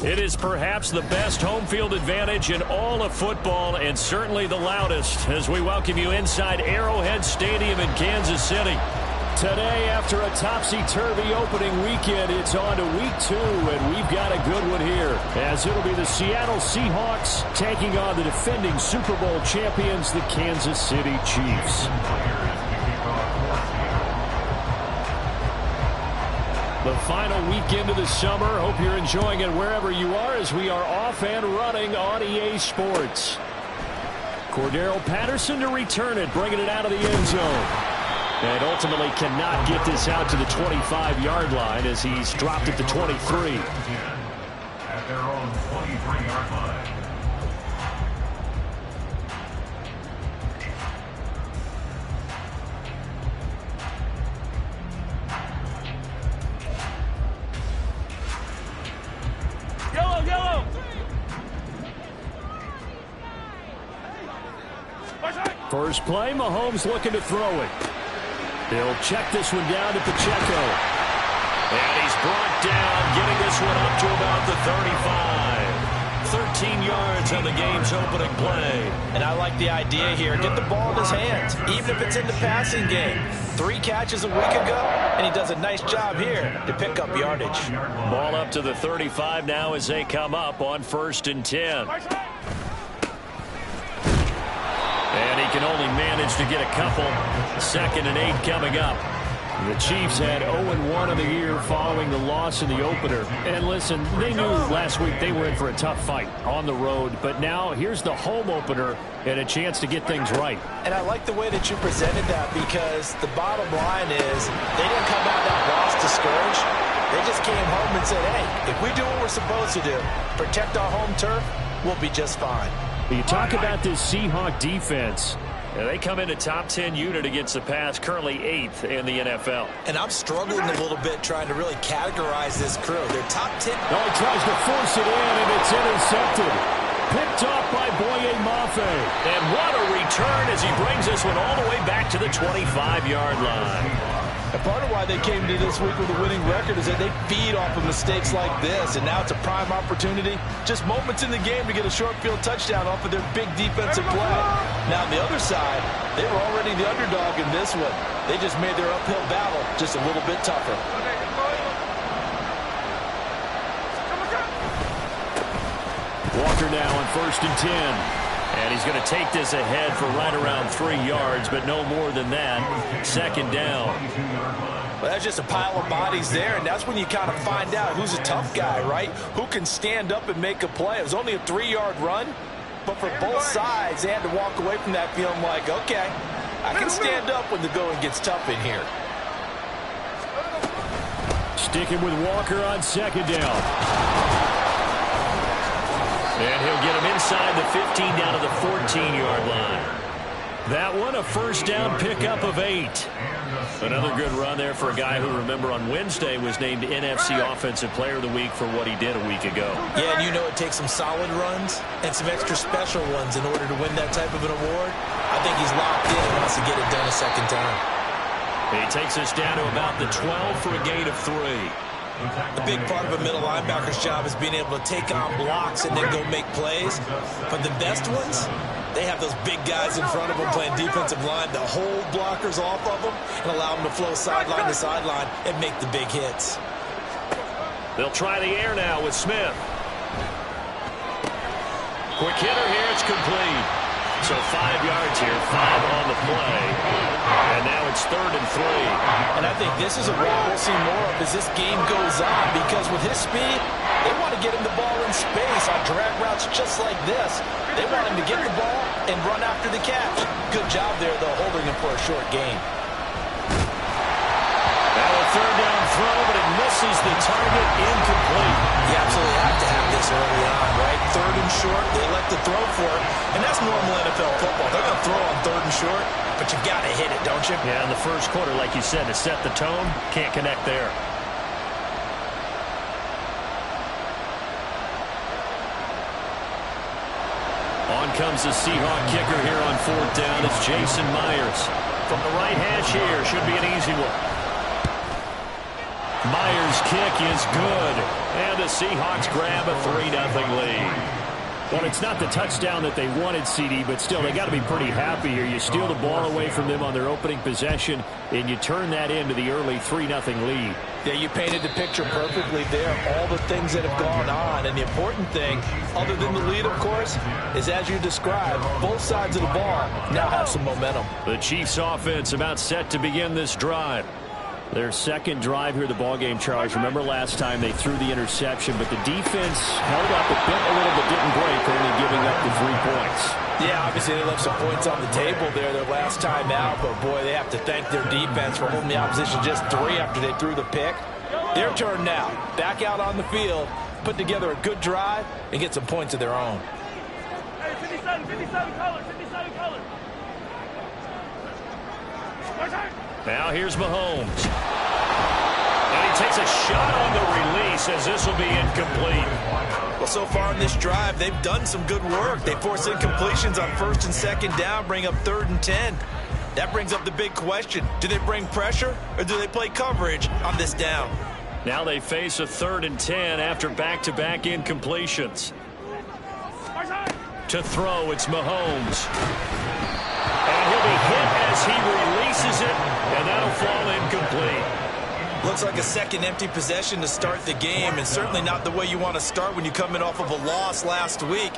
It is perhaps the best home field advantage in all of football and certainly the loudest as we welcome you inside Arrowhead Stadium in Kansas City. Today, after a topsy-turvy opening weekend, it's on to week 2, and we've got a good one here, as it'll be the Seattle Seahawks taking on the defending Super Bowl champions, the Kansas City Chiefs. The final weekend of the summer. Hope you're enjoying it wherever you are as we are off and running on EA Sports. Cordero Patterson to return it, bringing it out of the end zone. And ultimately cannot get this out to the 25-yard line as he's dropped it to 23. At their own 23-yard line. Yellow! First play, Mahomes looking to throw it. He'll check this one down to Pacheco. And he's brought down, getting this one up to about the 35. 13 yards on the game's opening play. And I like the idea here. Get the ball in his hands, even if it's in the passing game. 3 catches a week ago, and he does a nice job here to pick up yardage. Ball up to the 35 now as they come up on 1st and 10. And he can only manage to get a couple. 2nd and 8 coming up. The Chiefs had 0-1 of the year following the loss in the opener. And listen, they knew last week they were in for a tough fight on the road. But now here's the home opener and a chance to get things right. And I like the way that you presented that because the bottom line is they didn't come out that loss discouraged. They just came home and said, hey, if we do what we're supposed to do, protect our home turf, we'll be just fine. You talk about this Seahawk defense. They come in a top 10 unit against the pass, currently 8th in the NFL. And I'm struggling a little bit trying to really categorize this crew. They're top 10. Oh, he tries to force it in, and it's intercepted. Picked off by Boye Mafe. And what a return as he brings this one all the way back to the 25-yard line. And part of why they came to this week with a winning record is that they feed off of mistakes like this, and now it's a prime opportunity. Just moments in the game to get a short field touchdown off of their big defensive play. Now, on the other side, they were already the underdog in this one. They just made their uphill battle just a little bit tougher. Walker now on 1st and 10. And he's going to take this ahead for right around 3 yards, but no more than that. 2nd down. Well, that's just a pile of bodies there, and that's when you kind of find out who's a tough guy, right? Who can stand up and make a play. It was only a 3-yard run, but for both sides, they had to walk away from that feeling like, okay, I can stand up when the going gets tough in here. Sticking with Walker on 2nd down. And he'll get him inside the 15 down to the 14-yard line. That one, a 1st down pickup of 8. Another good run there for a guy who, remember, on Wednesday was named NFC Offensive Player of the Week for what he did a week ago. Yeah, and you know it takes some solid runs and some extra special ones in order to win that type of an award. I think he's locked in and wants to get it done a 2nd time. He takes us down to about the 12 for a gain of 3. A big part of a middle linebacker's job is being able to take on blocks and then go make plays. But the best ones, they have those big guys in front of them playing defensive line to hold blockers off of them and allow them to flow sideline to sideline and make the big hits. They'll try the air now with Smith. Quick hitter here, it's complete. So 5 yards here, 5 on the play. And now it's 3rd and 3. And I think this is a role we'll see more of as this game goes on because with his speed, they want to get him the ball in space on drag routes just like this. They want him to get the ball and run after the catch. Good job there, though, holding him for a short gain. Now a 3rd down throw, but it misses the target, incomplete. You absolutely have to have this early on, right? 3rd and short, they elect to throw for it. And that's normal NFL football. They're going to throw on 3rd and short, but you got to hit it, don't you? Yeah, in the first quarter, like you said, to set the tone, can't connect there. On comes the Seahawk kicker here on 4th down. It's Jason Myers. From the right hash here, should be an easy one. Myers' kick is good. And the Seahawks grab a 3-0 lead. Well, it's not the touchdown that they wanted, CD, but still, they got to be pretty happy here. You steal the ball away from them on their opening possession, and you turn that into the early 3-0 lead. Yeah, you painted the picture perfectly there. All the things that have gone on, and the important thing, other than the lead, of course, is as you described, both sides of the ball now have some momentum. The Chiefs offense about set to begin this drive. Their second drive here, the ballgame, Charles. Remember last time they threw the interception, but the defense held up a bit, a little, but didn't break, only giving up the 3 points. Yeah, obviously they left some points on the table there their last time out, but boy, they have to thank their defense for holding the opposition just 3 after they threw the pick. Their turn now. Back out on the field, put together a good drive, and get some points of their own. Hey, 57 color, 57 color. Now here's Mahomes. And he takes a shot on the release as this will be incomplete. Well, so far in this drive, they've done some good work. They force incompletions on 1st and 2nd down, bring up 3rd and 10. That brings up the big question. Do they bring pressure or do they play coverage on this down? Now they face a 3rd and 10 after back-to-back incompletions. To throw, it's Mahomes. And he'll be hit as he releases it, and that'll fall incomplete. Looks like a second empty possession to start the game, and certainly not the way you want to start when you're coming off of a loss last week.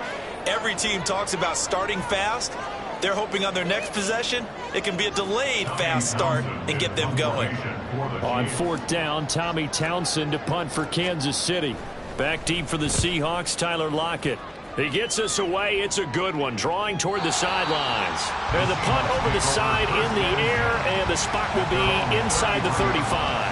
Every team talks about starting fast. They're hoping on their next possession, it can be a delayed fast start and get them going. On 4th down, Tommy Townsend to punt for Kansas City. Back deep for the Seahawks, Tyler Lockett. He gets us away. It's a good one, drawing toward the sidelines. And the punt over the side in the air, and the spot will be inside the 35.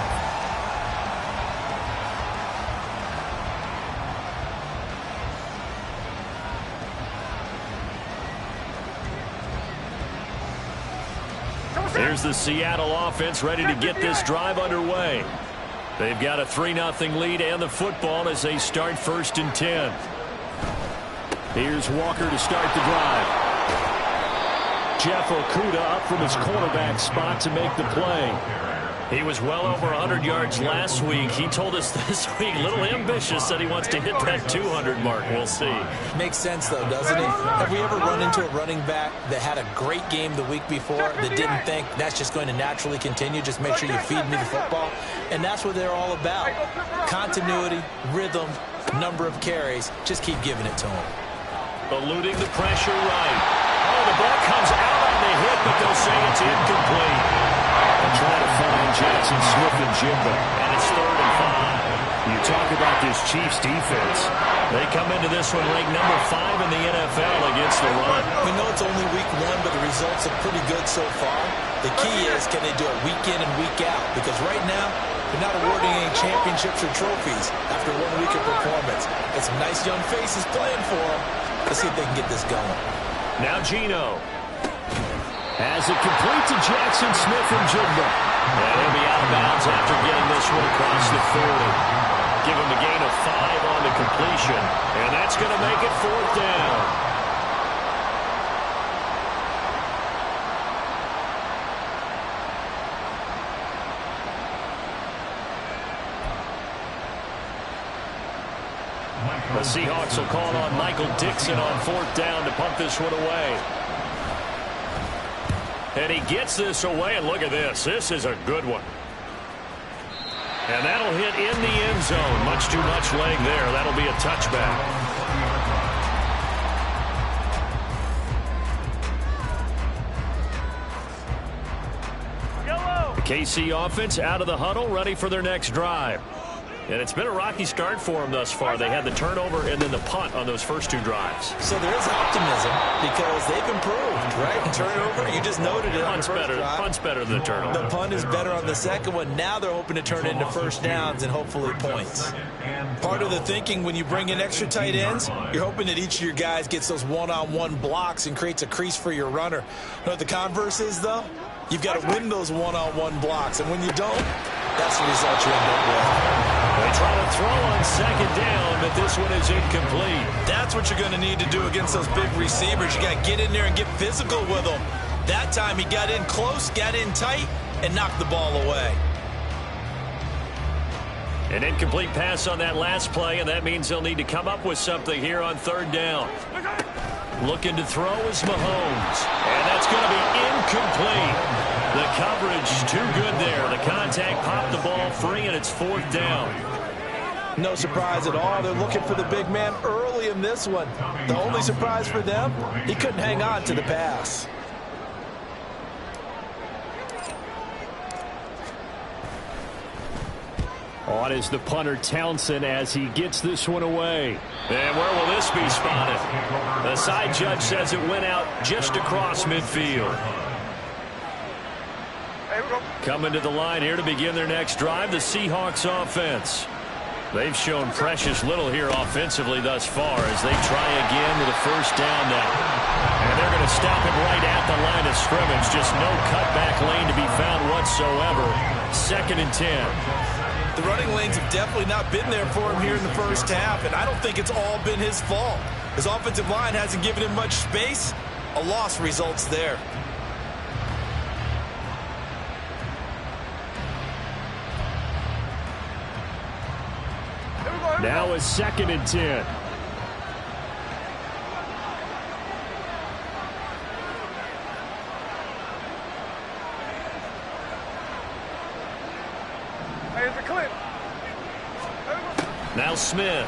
Here's the Seattle offense ready to get this drive underway. They've got a 3-0 lead and the football as they start 1st and 10. Here's Walker to start the drive. Jeff Okudah up from his cornerback spot to make the play. He was well over 100 yards last week. He told us this week, a little ambitious, that he wants to hit that 200 mark. We'll see. Makes sense, though, doesn't it? Have we ever run into a running back that had a great game the week before that didn't think that's just going to naturally continue? Just make sure you feed me the football. And that's what they're all about. Continuity, rhythm, number of carries. Just keep giving it to him. Eluding the pressure right. Oh, the ball comes out on the hit, but they'll say it's incomplete. They'll try to find Jackson Smith-Njigba, and it's 3rd and 5. You talk about this Chiefs defense. They come into this one ranked number 5 in the NFL against the run. We know it's only week 1, but the results are pretty good so far. The key is, can they do it week in and week out? Because right now, they're not awarding any championships or trophies after 1 week of performance. Got some nice young faces playing for them. Let's see if they can get this going. Now Geno has it complete to Jackson Smith-Njigba. And he'll be out of bounds after getting this one across the 30. Give him a gain of 5 on the completion. And that's going to make it 4th down. The Seahawks will call on Michael Dixon on 4th down to punt this one away. And he gets this away, and look at this. This is a good one. And that'll hit in the end zone. Much too much leg there. That'll be a touchback. The KC offense out of the huddle, ready for their next drive. And it's been a rocky start for them thus far. They had the turnover and then the punt on those first 2 drives. So there is optimism because they've improved, right? Turnover, you just noted it. Punt's better than the turnover. The punt is better on the second one. Now they're hoping to turn it into first downs and hopefully points. Part of the thinking when you bring in extra tight ends, you're hoping that each of your guys gets those one-on-one blocks and creates a crease for your runner. You know what the converse is, though? You've got to win those one-on-one blocks, and when you don't, that's the result you end up with. They try to throw on 2nd down, but this one is incomplete. That's what you're going to need to do against those big receivers. You got to get in there and get physical with them. That time he got in close, got in tight, and knocked the ball away. An incomplete pass on that last play, and that means they'll need to come up with something here on third down. Looking to throw is Mahomes, and that's going to be incomplete. The coverage too good there. The contact popped the ball free, and it's fourth down. No surprise at all. They're looking for the big man early in this one. The only surprise for them, he couldn't hang on to the pass. On is the punter Townsend as he gets this one away. And where will this be spotted? The side judge says it went out just across midfield. Coming to the line here to begin their next drive, the Seahawks offense. They've shown precious little here offensively thus far as they try again with a first down now. And they're going to stop him right at the line of scrimmage. Just no cutback lane to be found whatsoever. 2nd and 10. The running lanes have definitely not been there for him here in the first half, and I don't think it's all been his fault. His offensive line hasn't given him much space. A loss results there. Now is 2nd and 10. Now Smith.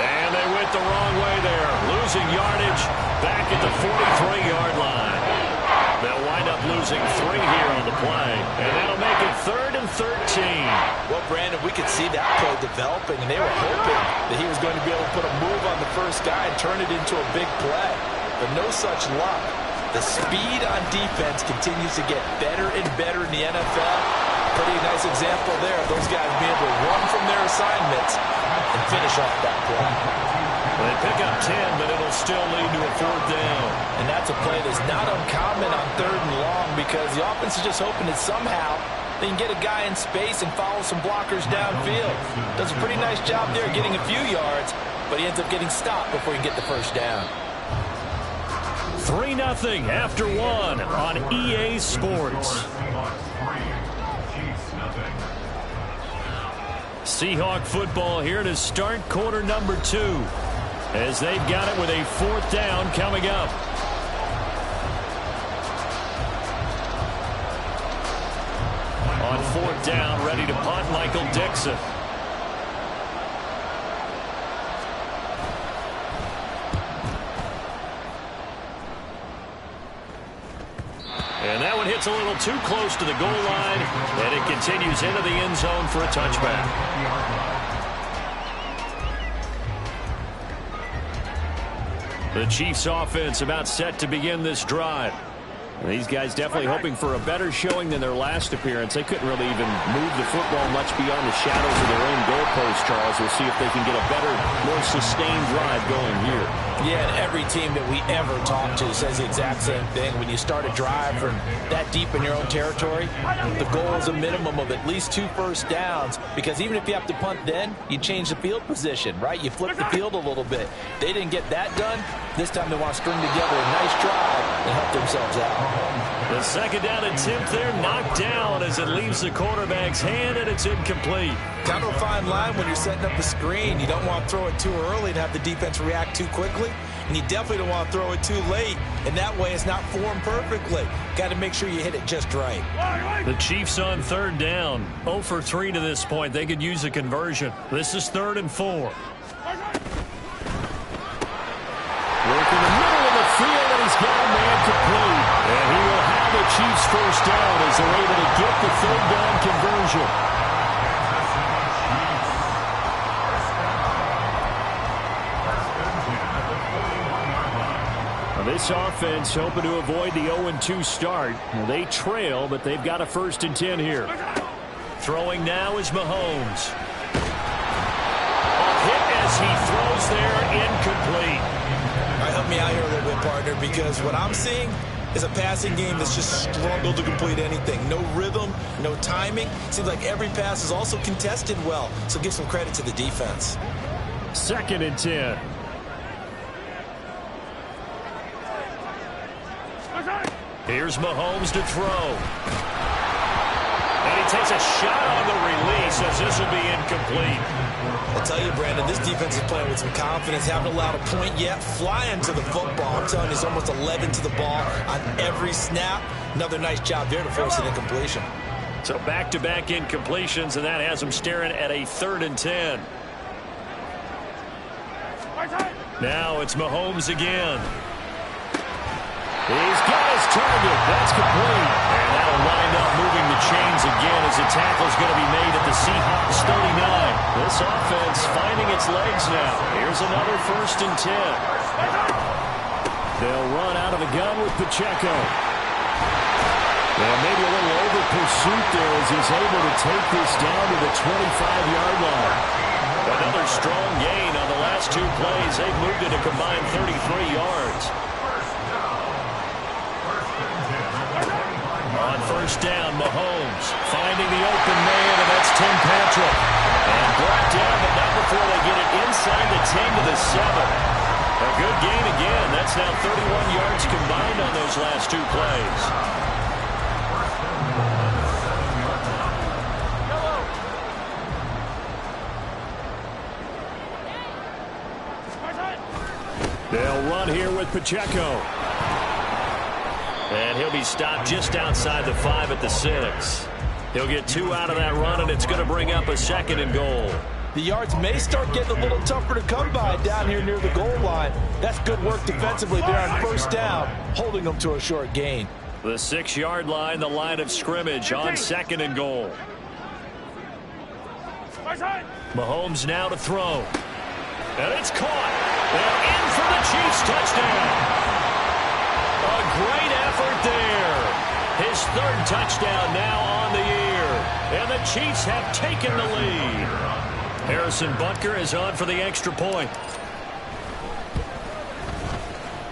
And they went the wrong way there. Losing yardage back at the 43-yard line. They'll wind up losing 3 here on the play. And that'll make it 3rd and 13. Well, Brandon, we could see that play developing, and they were hoping that he was going to be able to put a move on the first guy and turn it into a big play. But no such luck. The speed on defense continues to get better and better in the NFL. Pretty nice example there of those guys being able to run from their assignments and finish off that play. They pick up 10, but it'll still lead to a 4th down. And that's a play that's not uncommon on 3rd and long because the offense is just hoping that somehow they can get a guy in space and follow some blockers downfield. Does a pretty nice job there getting a few yards, but he ends up getting stopped before he can get the first down. 3-0 after 1 on EA Sports. Seahawk football here to start quarter number 2 as they've got it with a 4th down coming up. On 4th down, ready to punt, Michael Dixon. And that one hits a little too close to the goal line, and it continues into the end zone for a touchback. The Chiefs offense about set to begin this drive. And these guys definitely hoping for a better showing than their last appearance. They couldn't really even move the football much beyond the shadows of their own goalpost, Charles. We'll see if they can get a better, more sustained drive going here. Yeah, and every team that we ever talk to says the exact same thing. When you start a drive from that deep in your own territory, the goal is a minimum of at least 2 first downs, because even if you have to punt then, you change the field position, right? You flip the field a little bit. They didn't get that done. This time they want to string together a nice drive and help themselves out. The 2nd down attempt there knocked down as it leaves the quarterback's hand, and it's incomplete. Kind of a fine line when you're setting up a screen. You don't want to throw it too early and have the defense react too quickly, and you definitely don't want to throw it too late, and that way it's not formed perfectly. Got to make sure you hit it just right. The Chiefs on 3rd down, 0 for 3 to this point. They could use a conversion. This is 3rd and 4. Working the middle of the field, and he's got a man complete. And he will have the Chiefs first down as they're able to get the 3rd down conversion. This offense hoping to avoid the 0-2 start. They trail, but they've got a 1st and 10 here. Throwing now is Mahomes. A hit as he throws there, incomplete. All right, help me out here a little bit, partner, because what I'm seeing is a passing game that's just struggled to complete anything. No rhythm, no timing. Seems like every pass is also contested well, so give some credit to the defense. 2nd and 10. Here's Mahomes to throw. And He takes a shot on the release as this will be incomplete. I tell you, Brandon, this defense is playing with some confidence. Haven't allowed a point yet. Flying to the football. I'm telling you, it's almost 11 to the ball on every snap. Another nice job there to force an incompletion. So back-to-back incompletions, and that has them staring at a 3rd and 10. Now it's Mahomes again. He's got his target. That's complete. And that'll wind up moving the chains again as the tackle's going to be made at the Seahawks 39. This offense finding its legs now. Here's another 1st and 10. They'll run out of the gun with Pacheco. And maybe a little over pursuit there as he's able to take this down to the 25-yard line. Another strong gain on the last 2 plays. They've moved it a combined 33 yards. On 1st down, Mahomes finding the open man, and that's Tim Patrick. And brought down, but not before they get it inside the 10 to the 7. A good gain again. That's now 31 yards combined on those last 2 plays. They'll run here with Pacheco. And he'll be stopped just outside the 5 at the 6. He'll get 2 out of that run, and it's going to bring up a 2nd and goal. The yards may start getting a little tougher to come by down here near the goal line. That's good work defensively there on 1st down, holding them to a short gain. The 6-yard line, the line of scrimmage on 2nd and goal. Mahomes now to throw. And it's caught. And in for the Chiefs touchdown. A great effort there. His 3rd touchdown now on the year. And the Chiefs have taken the lead. Harrison Butker is on for the extra point.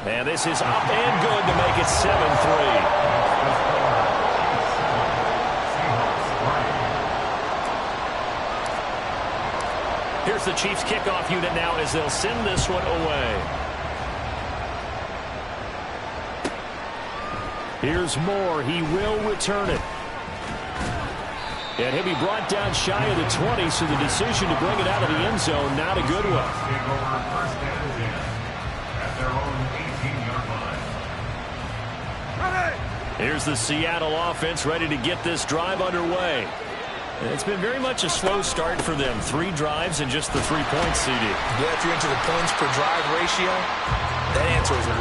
And this is up and good to make it 7-3. Here's the Chiefs kickoff unit now as they'll send this one away. Here's Moore. He will return it. And he'll be brought down shy of the 20, so the decision to bring it out of the end zone, not a good one. Here's the Seattle offense ready to get this drive underway. It's been very much a slow start for them. 3 drives and just the 3 points, CD. Yeah, if you're into the points per drive ratio, that answer is 1.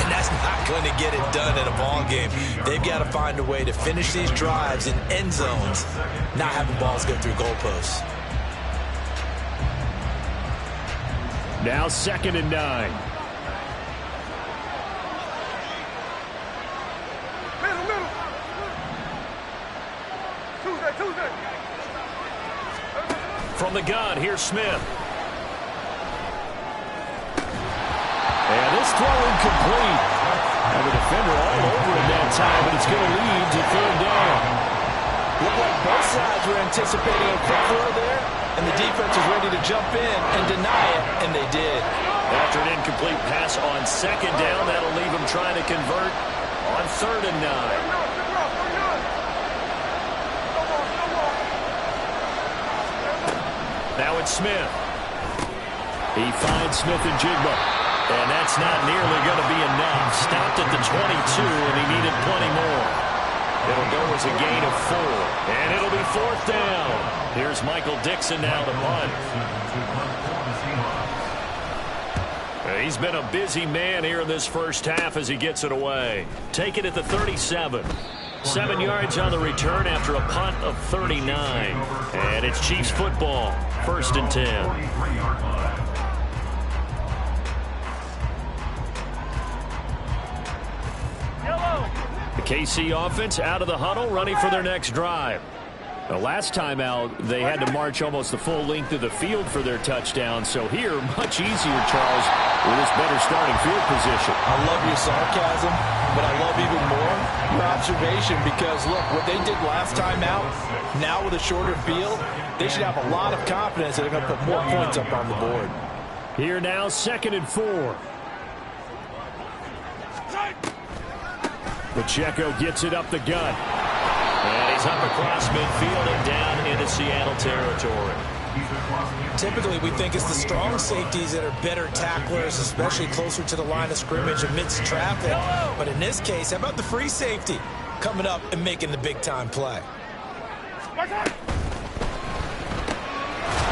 And that's not going to get it done in a ball game. They've got to find a way to finish these drives in end zones, not having balls go through goalposts. Now 2nd and 9. From the gun, here's Smith. And this throw incomplete. And the defender all over him that time, but it's going to lead to 3rd down. Looked like both sides were anticipating a quick throw there, and the defense was ready to jump in and deny it, and they did. After an incomplete pass on 2nd down, that'll leave them trying to convert on 3rd and 9. Now it's Smith. He finds Smith and Jigba. And that's not nearly going to be enough. Stopped at the 22, and he needed plenty more. It'll go as a gain of 4. And it'll be 4th down. Here's Michael Dixon now to punt. He's been a busy man here in this first half as he gets it away. Take it at the 37. 7 yards on the return after a punt of 39. And it's Chiefs football. 1st and 10. The KC offense out of the huddle, running for their next drive. The last time out, they had to march almost the full length of the field for their touchdown. So here, much easier, Charles, with this better starting field position. I love your sarcasm, but I love even more your observation because, look, what they did last time out, now with a shorter field, they should have a lot of confidence that they're going to put more points up on the board. Here now, 2nd and 4. Pacheco gets it up the gut. And he's up across midfield and down into Seattle territory. Typically, we think it's the strong safeties that are better tacklers, especially closer to the line of scrimmage amidst traffic. But in this case, how about the free safety coming up and making the big-time play?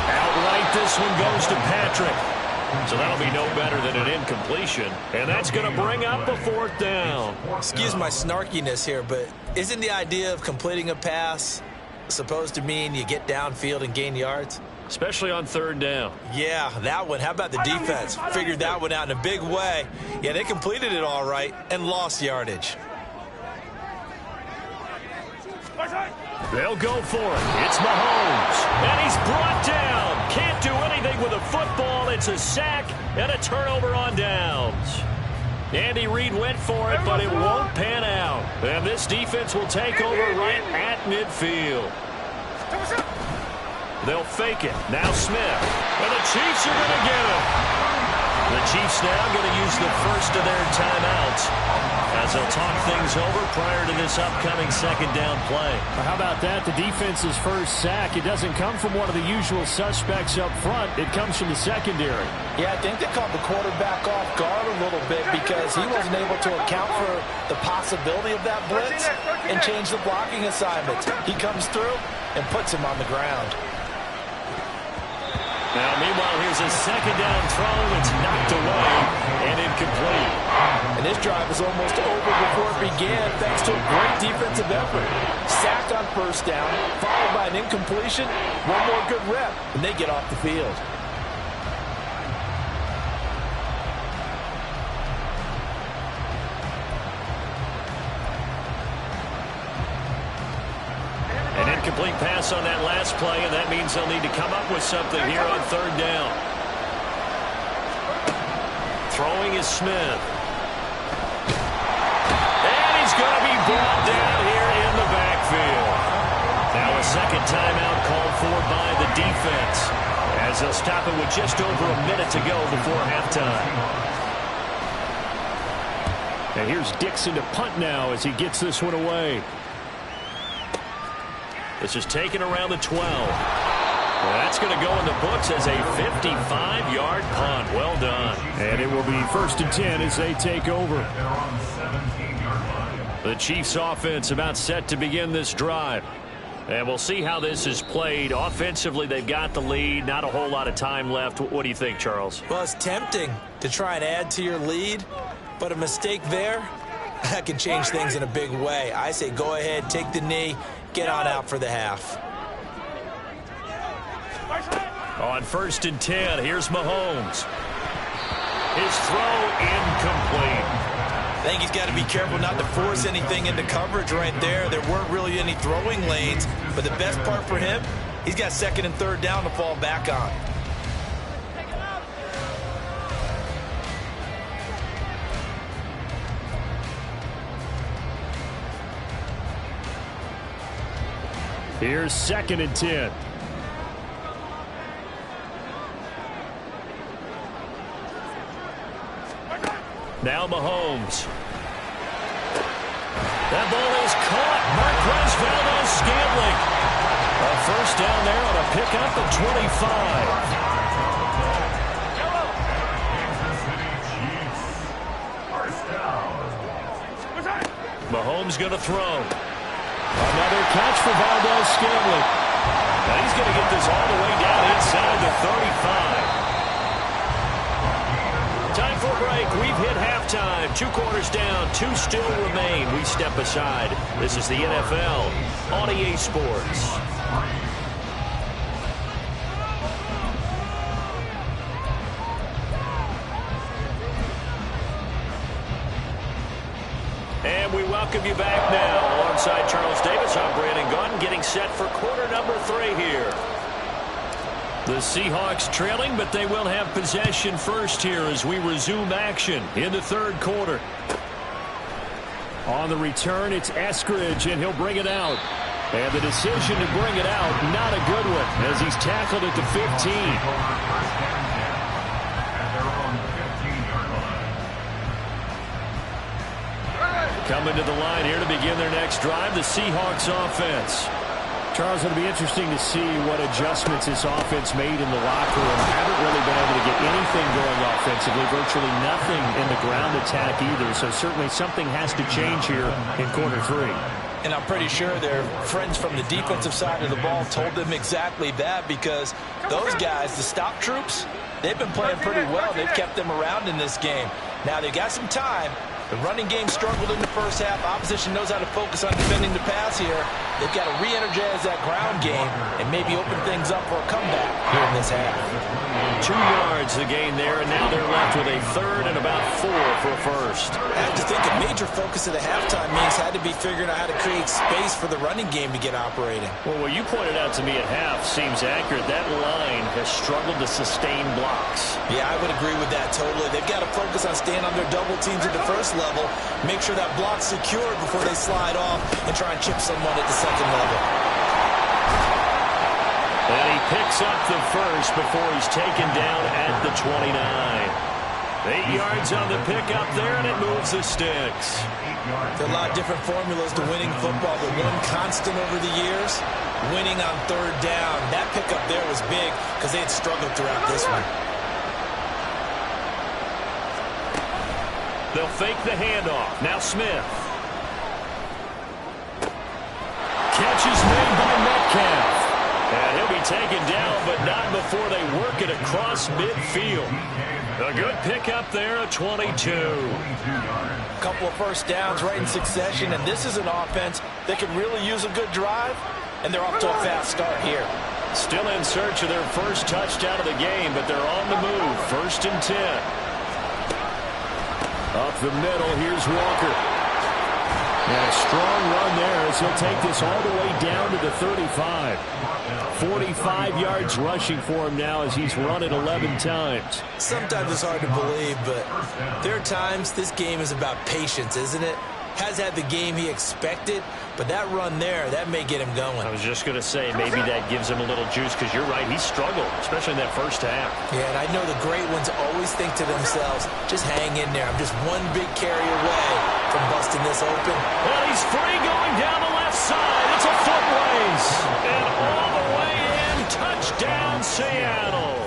Outright, this one goes to Patrick. So that'll be no better than an incompletion. And that's going to bring up a 4th down. Excuse my snarkiness here, but isn't the idea of completing a pass supposed to mean you get downfield and gain yards? Especially on 3rd down. Yeah, that one. How about the defense? Figured that one out in a big way. Yeah, they completed it all right and lost yardage. They'll go for it. It's Mahomes. And he's brought down. Can't do anything with a football. It's a sack and a turnover on downs. Andy Reid went for it, but it won't pan out. And this defense will take over right at midfield. They'll fake it. Now Smith. And the Chiefs are going to get him. The Chiefs now going to use the first of their timeouts as they'll talk things over prior to this upcoming 2nd down play. How about that? The defense's first sack. It doesn't come from one of the usual suspects up front. It comes from the secondary. Yeah, I think they caught the quarterback off guard a little bit because he wasn't able to account for the possibility of that blitz and change the blocking assignments. He comes through and puts him on the ground. Now, meanwhile, here's a 2nd down throw. It's knocked away and incomplete. And this drive is almost over before it began thanks to a great defensive effort. Sacked on 1st down, followed by an incompletion. One more good rep, and they get off the field. An incomplete pass on that last play, and that means they'll need to come up with something here on 3rd down. Throwing is Smith. And he's going to be brought down here in the backfield. Now a 2nd timeout called for by the defense as they'll stop it with just over a minute to go before halftime. And here's Dixon to punt now as he gets this one away. This is taken around the 12. Well, that's going to go in the books as a 55-yard punt. Well done. And it will be 1st and 10 as they take over. They're on the 17-yard line. The Chiefs offense about set to begin this drive. And we'll see how this is played. Offensively, they've got the lead. Not a whole lot of time left. What do you think, Charles? Well, it's tempting to try and add to your lead, but a mistake there, that can change things in a big way. I say go ahead, take the knee, get on out for the half. On 1st and 10, here's Mahomes. His throw incomplete. I think he's got to be careful not to force anything into coverage right there. There weren't really any throwing lanes, but the best part for him, he's got 2nd and 3rd down to fall back on. Here's 2nd and 10. Now Mahomes. That ball is caught. Marquez Valdes-Scantling. A 1st down there on a pickup at 25. Mahomes going to throw. Another catch for Valdes-Scantling. Now he's going to get this all the way down inside the 35. Time for a break. We've hit halftime. 2 quarters down. 2 still remain. We step aside. This is the NFL on EA Sports. And we welcome you back now. Alongside Charles Davis, I'm Brandon Gaudin, getting set for quarter number 3 here. The Seahawks trailing, but they will have possession first here as we resume action in the 3rd quarter. On the return, it's Eskridge, and he'll bring it out. And the decision to bring it out, not a good one, as he's tackled at the 15. Coming to the line here to begin their next drive, the Seahawks offense. Charles, it'll be interesting to see what adjustments this offense made in the locker room. Haven't really been able to get anything going offensively, virtually nothing in the ground attack either. So certainly something has to change here in quarter 3. And I'm pretty sure their friends from the defensive side of the ball told them exactly that, because those guys, the stop troops, they've been playing pretty well. They've kept them around in this game. Now they've got some time. The running game struggled in the first half. Opposition knows how to focus on defending the pass here. They've got to re-energize that ground game and maybe open things up for a comeback here in this half. 2 yards the gain there, and now they're left with a third and about 4 for a first. I have to think a major focus of the halftime means had to be figuring out how to create space for the running game to get operating. Well, what you pointed out to me at half seems accurate. That line has struggled to sustain blocks. Yeah, I would agree with that totally. They've got to focus on staying on their double teams at the first level, make sure that block's secured before they slide off and try and chip someone at the second level. And he picks up the first before he's taken down at the 29. 8 yards on the pickup there, and it moves the sticks. There are a lot of different formulas to winning football, but one constant over the years, winning on third down. That pickup there was big because they had struggled throughout this one. They'll fake the handoff. Now Smith. Catch is made by Metcalf. And he'll be taken down, but not before they work it across midfield. A good pickup there, a 22. A couple of first downs right in succession, and this is an offense that could really use a good drive, and they're off to a fast start here. Still in search of their first touchdown of the game, but they're on the move. 1st and 10. Up the middle, here's Walker. And a strong run there as he'll take this all the way down to the 35. 45 yards rushing for him now as he's run it 11 times. Sometimes it's hard to believe, but there are times this game is about patience, isn't it? Has had the game he expected, but that run there, that may get him going. I was just going to say, maybe that gives him a little juice, because you're right, he struggled, especially in that first half. Yeah, and I know the great ones always think to themselves, just hang in there. I'm just one big carry away from busting this open. Well, he's free going down the left side. It's a foot race. And all the way in, touchdown Seattle.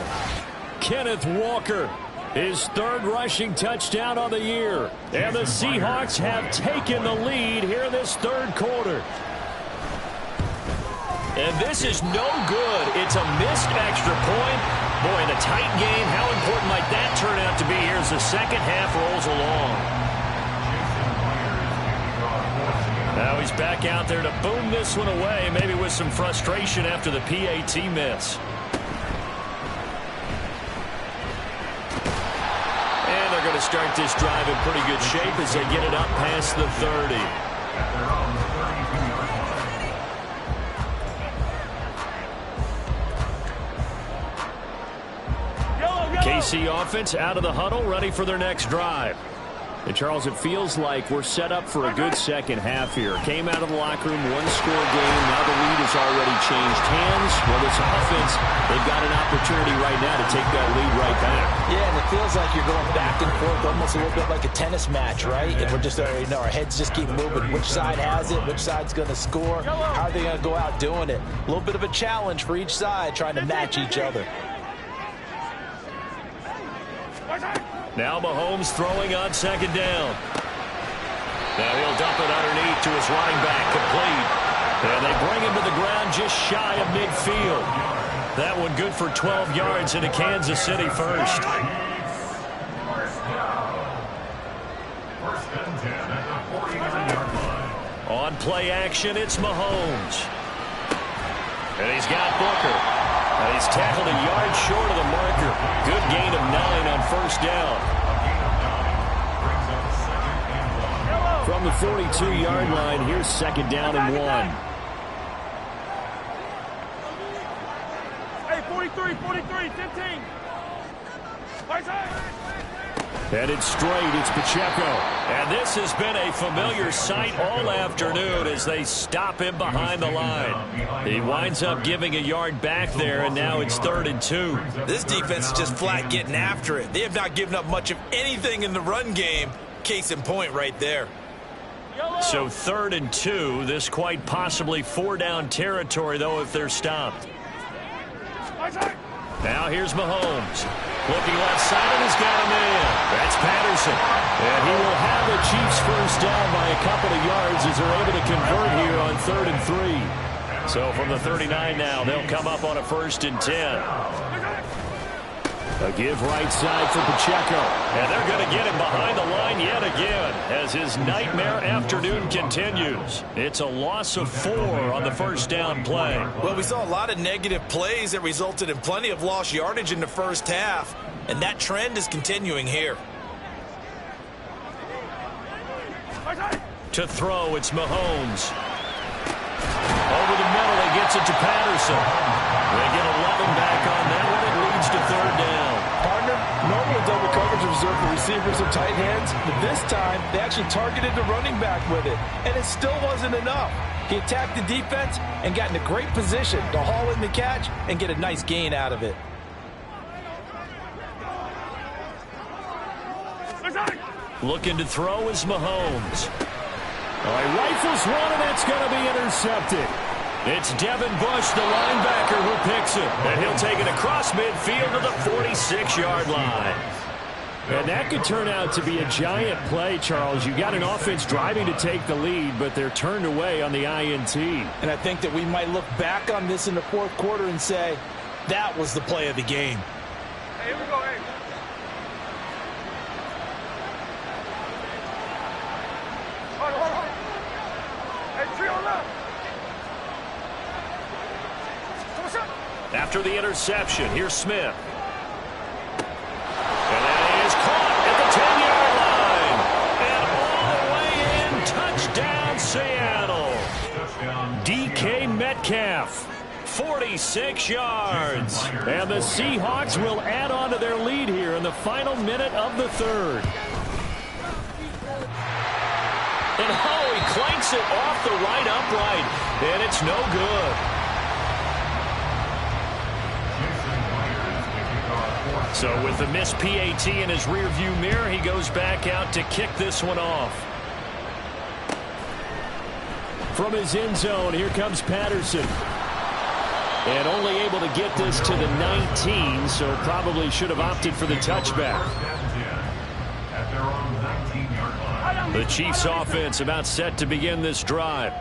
Kenneth Walker. His 3rd rushing touchdown on the year. And the Seahawks have taken the lead here in this 3rd quarter. And this is no good. It's a missed extra point. Boy, in a tight game, how important might that turn out to be here as the second half rolls along. Now he's back out there to boom this one away, maybe with some frustration after the PAT miss. Going to start this drive in pretty good shape as they get it up past the 30. KC offense out of the huddle, ready for their next drive. And Charles, it feels like we're set up for a good second half here. Came out of the locker room, 1-score game. Now the lead has already changed hands. Well, this offense, they've got an opportunity right now to take that lead right back. Yeah, and it feels like you're going back and forth, almost a little bit like a tennis match, right? And we're just already know our heads just keep moving. Which side has it? Which side's going to score? How are they going to go out doing it? A little bit of a challenge for each side, trying to match each other. Now Mahomes throwing on 2nd down. Now he'll dump it underneath to his running back, complete. And they bring him to the ground just shy of midfield. That one good for 12 yards into Kansas City first. On play action, it's Mahomes. And he's got Booker. And he's tackled a yard short of the marker. Good gain of 9 on 1st down. From the 42-yard line, here's 2nd down and 1. Hey, 43, 15. Headed straight, it's Pacheco. And this has been a familiar sight all afternoon as they stop him behind the line. He winds up giving a yard back there, and now it's 3rd and 2. This defense is just flat getting after it. They have not given up much of anything in the run game. Case in point right there. So 3rd and 2. This quite possibly 4-down territory, though, if they're stopped. Now here's Mahomes. Looking left side, and he's got a man. That's Patterson. And he will have the Chiefs first down by a couple of yards as they're able to convert here on 3rd and 3. So from the 39 now, they'll come up on a 1st and 10. A give right side for Pacheco. And they're going to get him behind the line yet again as his nightmare afternoon continues. It's a loss of 4 on the first down play. Well, we saw a lot of negative plays that resulted in plenty of lost yardage in the first half, and that trend is continuing here. To throw, it's Mahomes. Over the middle, he gets it to Patterson. They get 11 back on that one. It leads to 3rd down. Partner, normally double coverage is reserved for receivers with tight hands, but this time they actually targeted the running back with it, and it still wasn't enough. He attacked the defense and got in a great position to haul in the catch and get a nice gain out of it. Looking to throw is Mahomes. He rifles one, and that's going to be intercepted. It's Devin Bush, the linebacker, who picks it. And he'll take it across midfield to the 46-yard line. And that could turn out to be a giant play, Charles. You got an offense driving to take the lead, but they're turned away on the INT. And I think that we might look back on this in the 4th quarter and say, that was the play of the game. Hey, here we go, hey. Hold on. Hey, 3 on left. After the interception, here's Smith. And that is caught at the 10-yard line. And all the way in, touchdown Seattle. DK Metcalf, 46 yards. And the Seahawks will add on to their lead here in the final minute of the 3rd. And he clanks it off the right upright, and it's no good. So with the missed PAT in his rearview mirror, he goes back out to kick this one off. From his end zone, here comes Patterson. And only able to get this to the 19, so probably should have opted for the touchback. The Chiefs offense about set to begin this drive.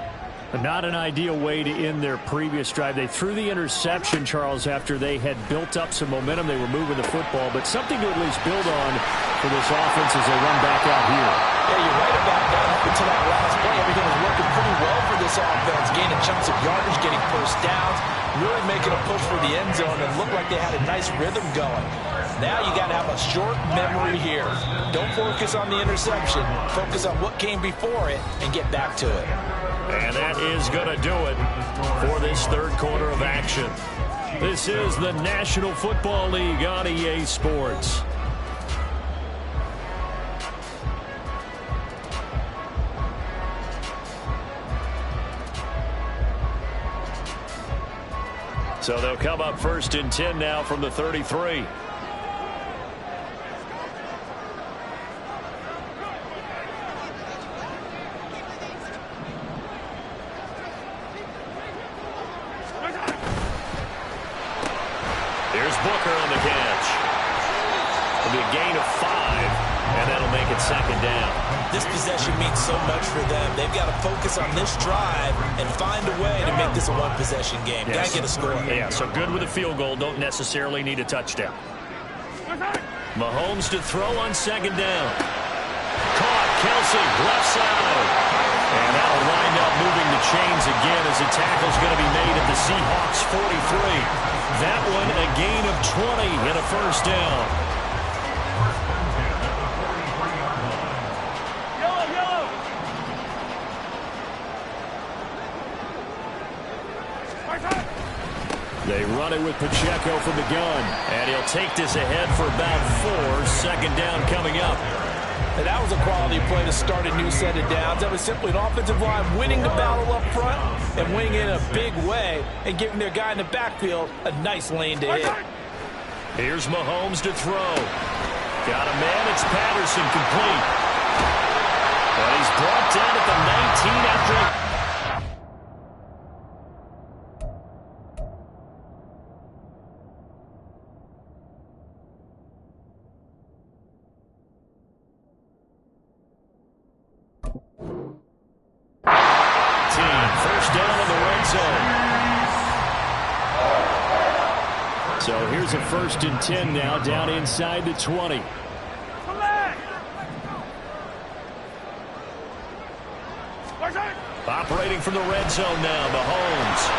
Not an ideal way to end their previous drive. They threw the interception, Charles, after they had built up some momentum. They were moving the football, but something to at least build on for this offense as they run back out here. Yeah, you're right about that. Up until that last play, everything was working pretty well for this offense. Gaining chunks of yardage, getting first downs, really making a push for the end zone, and looked like they had a nice rhythm going. Now you got to have a short memory here. Don't focus on the interception. Focus on what came before it and get back to it. And that is going to do it for this 3rd quarter of action. This is the National Football League on EA Sports. So they'll come up 1st and 10 now from the 33. Here's Booker on the catch. It'll be a gain of 5, and that'll make it 2nd down. This possession means so much for them. They've got to focus on this drive and find a way to make this a one-possession game. Yes. Got to get a score. Yeah, so good with a field goal. Don't necessarily need a touchdown. Mahomes to throw on 2nd down. Caught, Kelsey, left side. And that'll wind up moving the chains again as the tackle's going to be made at the Seahawks 43. That one a gain of 20 and a first down. Yellow. They run it with Pacheco from the gun. And he'll take this ahead for about 4. 2nd down coming up. And that was a quality play to start a new set of downs. That was simply an offensive line winning the battle up front and winning in a big way and giving their guy in the backfield a nice lane to hit. Here's Mahomes to throw. Got a man. It's Patterson complete. And he's brought down at the 19 after... First down in the red zone. So here's a 1st and 10 now, down inside the 20. Operating from the red zone now, Mahomes.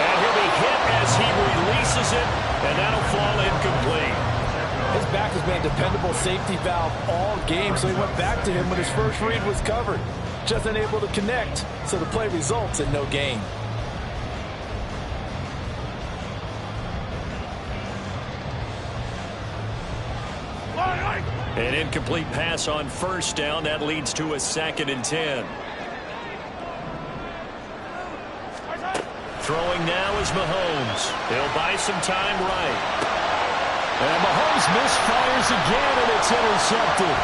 And he'll be hit as he releases it, and that'll fall incomplete. His back has been a dependable safety valve all game, so he went back to him when his first read was covered. Just unable to connect, so the play results in no gain. An incomplete pass on 1st down. That leads to a 2nd and 10. Throwing now is Mahomes. He'll buy some time right. And Mahomes misfires again, and it's intercepted.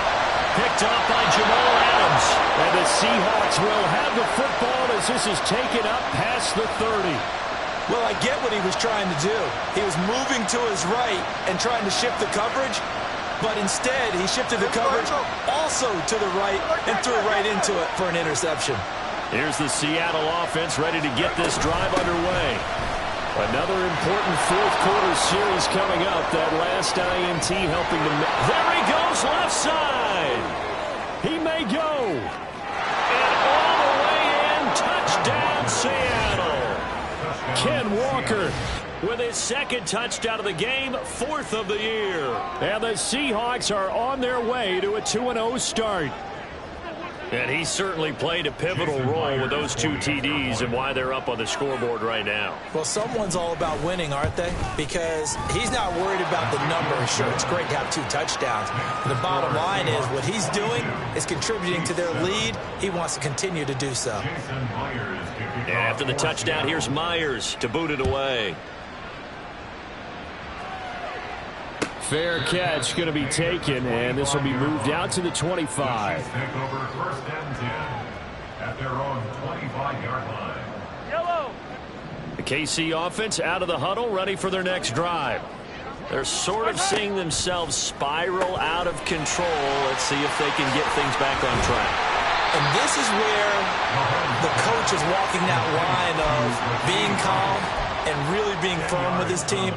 Picked off by Jamal Adams. And the Seahawks will have the football as this is taken up past the 30. Well, I get what he was trying to do. He was moving to his right and trying to shift the coverage, but instead he shifted the coverage also to the right and threw right into it for an interception. Here's the Seattle offense ready to get this drive underway. Another important 4th quarter series coming up. That last INT helping to... There he goes, left side. He may go. And all the way in, touchdown Seattle. Ken Walker with his 2nd touchdown of the game, 4th of the year. And the Seahawks are on their way to a 2-0 start. And he certainly played a pivotal role with those 2 TDs and why they're up on the scoreboard right now. Well, someone's all about winning, aren't they? Because he's not worried about the numbers. Sure, it's great to have 2 touchdowns. But the bottom line is what he's doing is contributing to their lead. He wants to continue to do so. And after the touchdown, here's Myers to boot it away. Fair catch going to be taken, and this will be moved out to the 25. Take over 1st and 10 at their own 25-yard line. Yellow. The KC offense out of the huddle, ready for their next drive. They're sort of seeing themselves spiral out of control. Let's see if they can get things back on track. And this is where the coach is walking that line of being calm and really being firm with his team.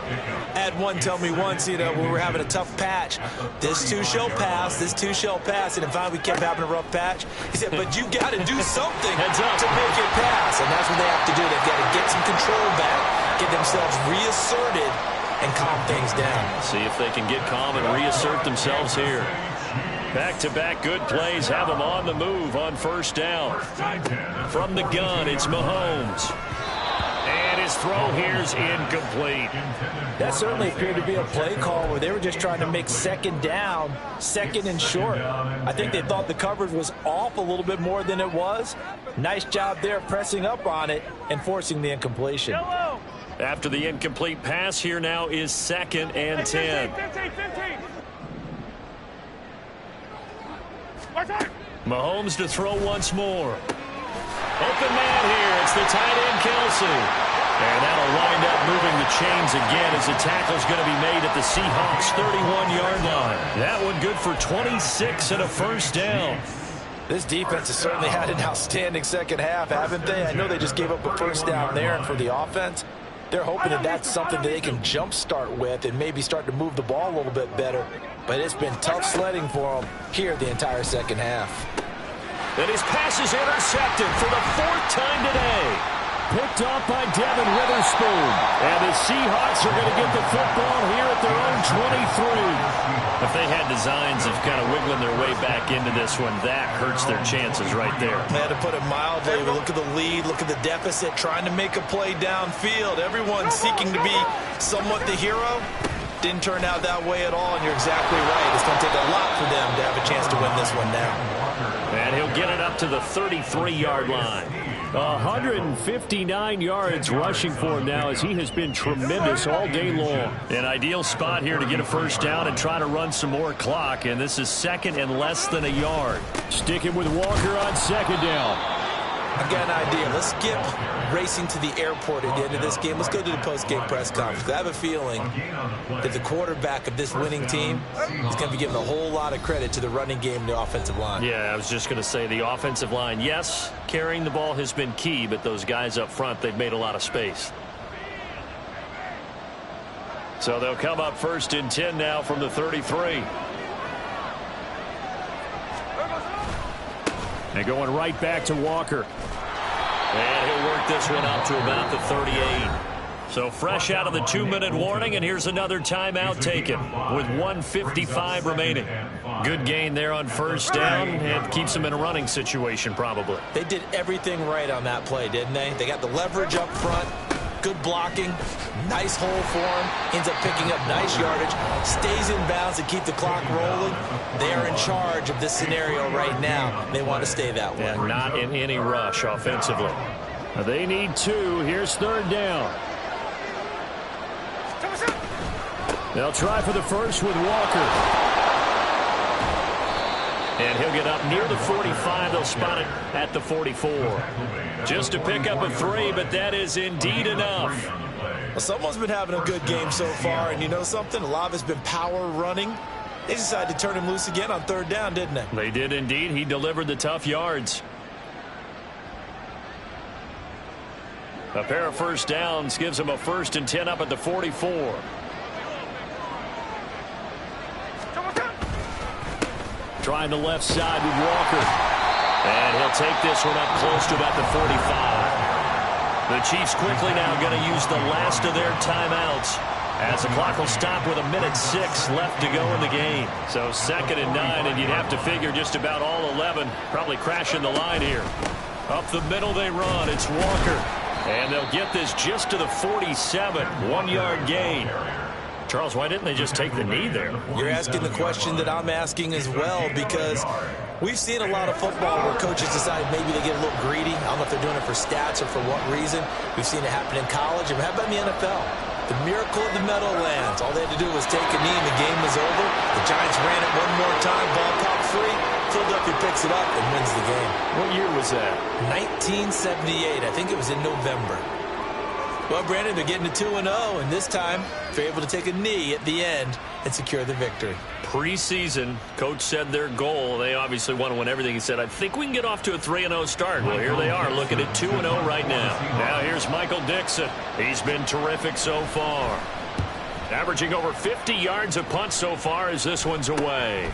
I had one tell me once, when we were having a tough patch, this too shall pass, this too shall pass, and finally we kept having a rough patch. He said, but you got to do something to make it pass, and that's what they have to do. They've got to get some control back, get themselves reasserted, and calm things down. See if they can get calm and reassert themselves here. Back-to-back good plays have them on the move on 1st down. From the gun, it's Mahomes. And his throw here's incomplete. That certainly appeared to be a play call where they were just trying to make 2nd down, 2nd and short. I think they thought the coverage was off a little bit more than it was. Nice job there pressing up on it and forcing the incompletion. After the incomplete pass, here now is 2nd and 10. 15. Mahomes to throw once more. Open man here. It's the tight end, Kelsey. And that'll wind up moving the chains again as the tackle's going to be made at the Seahawks' 31-yard line. That one good for 26 and a 1st down. This defense has certainly had an outstanding 2nd half, haven't they? I know they just gave up a 1st down there, and for the offense, they're hoping that that's something that they can jumpstart with and maybe start to move the ball a little bit better. But it's been tough sledding for them here the entire 2nd half. And his pass is intercepted for the 4th time today. Picked off by Devin Witherspoon. And the Seahawks are going to get the football here at their own 23. If they had designs of kind of wiggling their way back into this one, that hurts their chances right there. Had to put it mildly. Look at the lead, look at the deficit, trying to make a play downfield. Everyone seeking to be somewhat the hero. Didn't turn out that way at all, and you're exactly right. It's going to take a lot for them to have a chance to win this one now. And he'll get it up to the 33-yard line. 159 yards rushing for him now, as he has been tremendous all day long. An ideal spot here to get a first down and try to run some more clock, and this is second and less than a yard. Sticking with Walker on second down. I got an idea. Let's skip racing to the airport at the end of this game. Let's go to the post-game press conference. I have a feeling that the quarterback of this winning team is going to be giving a whole lot of credit to the running game and the offensive line. Yeah, I was just going to say the offensive line, yes, carrying the ball has been key, but those guys up front, they've made a lot of space. So they'll come up 1st and 10 now from the 33. And going right back to Walker. And he'll work this one up to about the 38. So fresh out of the 2-minute warning, and here's another timeout taken with 1:55 remaining. Good gain there on first down, and keeps them in a running situation probably. They did everything right on that play, didn't they? They got the leverage up front, good blocking, nice hole for him, ends up picking up nice yardage, stays in bounds to keep the clock rolling. They are in charge of this scenario right now. They want to stay that way. Yeah, not in any rush offensively. They need 2. Here's 3rd down. They'll try for the first with Walker. And he'll get up near the 45. They'll spot it at the 44. Just to pick up a 3, but that is indeed enough. Well, someone's been having a good game so far, and you know something? A lot of it's been power running. They decided to turn him loose again on 3rd down, didn't they? They did indeed. He delivered the tough yards. A pair of first downs gives him a 1st and 10 up at the 44. Trying the left side with Walker. And he'll take this one up close to about the 45. The Chiefs quickly now going to use the last of their timeouts, as the clock will stop with 1:06 left to go in the game. So 2nd and 9, and you'd have to figure just about all 11 probably crashing the line here. Up the middle they run. It's Walker. And they'll get this just to the 47. 1-yard gain. Charles, why didn't they just take the knee there? You're asking the question that I'm asking as well, because we've seen a lot of football where coaches decide maybe they get a little greedy. I don't know if they're doing it for stats or for what reason. We've seen it happen in college. And how about in the NFL? The miracle of the Meadowlands. All they had to do was take a knee and the game was over. The Giants ran it one more time. Ball popped free. Philadelphia picks it up and wins the game. What year was that? 1978. I think it was in November. Well, Brandon, they're getting to 2-0, and this time they're able to take a knee at the end and secure the victory. Preseason, coach said their goal, they obviously want to win everything. He said, I think we can get off to a 3-0 start. Well, here they are looking at 2-0 right now. Now here's Michael Dixon. He's been terrific so far. Averaging over 50 yards a punt so far as this one's away.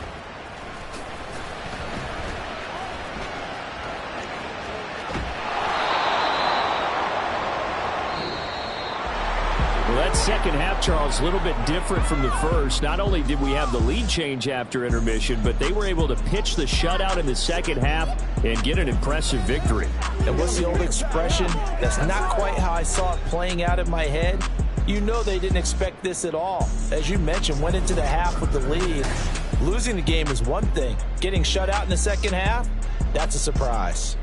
Well, that second half, Charles, a little bit different from the first. Not only did we have the lead change after intermission, but they were able to pitch the shutout in the second half and get an impressive victory. And what's the old expression? That's not quite how I saw it playing out in my head. You know they didn't expect this at all. As you mentioned, went into the half with the lead. Losing the game is one thing. Getting shut out in the second half, that's a surprise.